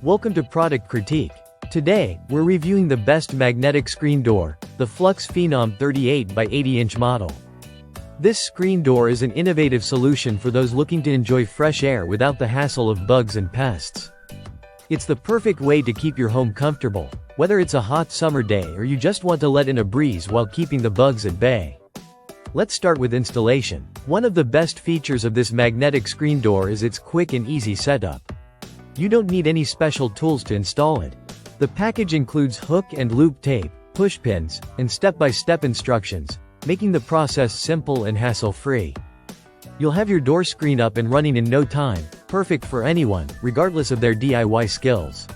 Welcome to Product Critique. Today, we're reviewing the best magnetic screen door, the Flux Phenom 38 by 80-inch model. This screen door is an innovative solution for those looking to enjoy fresh air without the hassle of bugs and pests. It's the perfect way to keep your home comfortable, whether it's a hot summer day or you just want to let in a breeze while keeping the bugs at bay. Let's start with installation. One of the best features of this magnetic screen door is its quick and easy setup. You don't need any special tools to install it. The package includes hook and loop tape, push pins, and step-by-step instructions, making the process simple and hassle-free. You'll have your door screen up and running in no time, perfect for anyone, regardless of their DIY skills.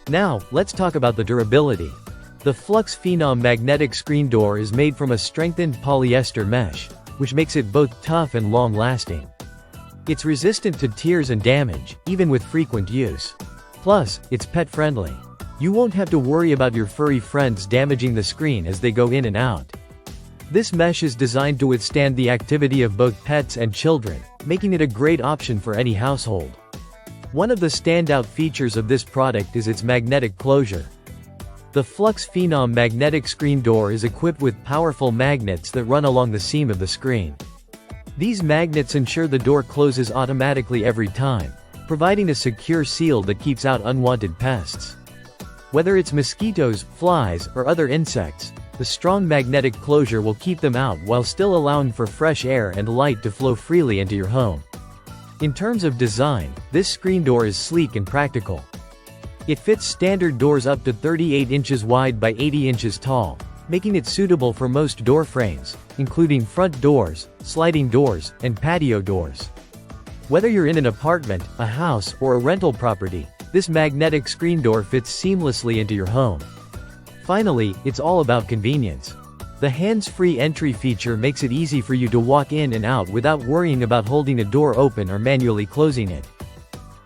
Now, let's talk about the durability. The Flux Phenom magnetic screen door is made from a strengthened polyester mesh, which makes it both tough and long-lasting. It's resistant to tears and damage, even with frequent use. Plus, it's pet-friendly. You won't have to worry about your furry friends damaging the screen as they go in and out. This mesh is designed to withstand the activity of both pets and children, making it a great option for any household. One of the standout features of this product is its magnetic closure. The Flux Phenom magnetic screen door is equipped with powerful magnets that run along the seam of the screen. These magnets ensure the door closes automatically every time, providing a secure seal that keeps out unwanted pests. Whether it's mosquitoes, flies, or other insects, the strong magnetic closure will keep them out while still allowing for fresh air and light to flow freely into your home. In terms of design, this screen door is sleek and practical. It fits standard doors up to 38 inches wide by 80 inches tall, making it suitable for most door frames, including front doors, sliding doors, and patio doors. Whether you're in an apartment, a house, or a rental property, this magnetic screen door fits seamlessly into your home. Finally, it's all about convenience. The hands-free entry feature makes it easy for you to walk in and out without worrying about holding a door open or manually closing it.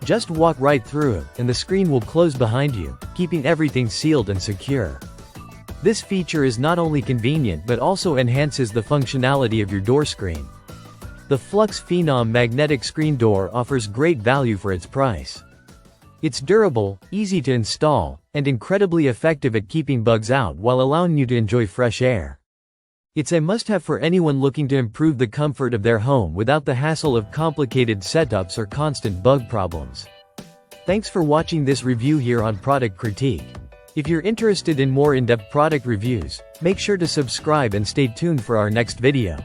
Just walk right through, and the screen will close behind you, keeping everything sealed and secure. This feature is not only convenient but also enhances the functionality of your door screen. The Flux Phenom magnetic screen door offers great value for its price. It's durable, easy to install, and incredibly effective at keeping bugs out while allowing you to enjoy fresh air. It's a must-have for anyone looking to improve the comfort of their home without the hassle of complicated setups or constant bug problems. Thanks for watching this review here on Product Critique. If you're interested in more in-depth product reviews, make sure to subscribe and stay tuned for our next video.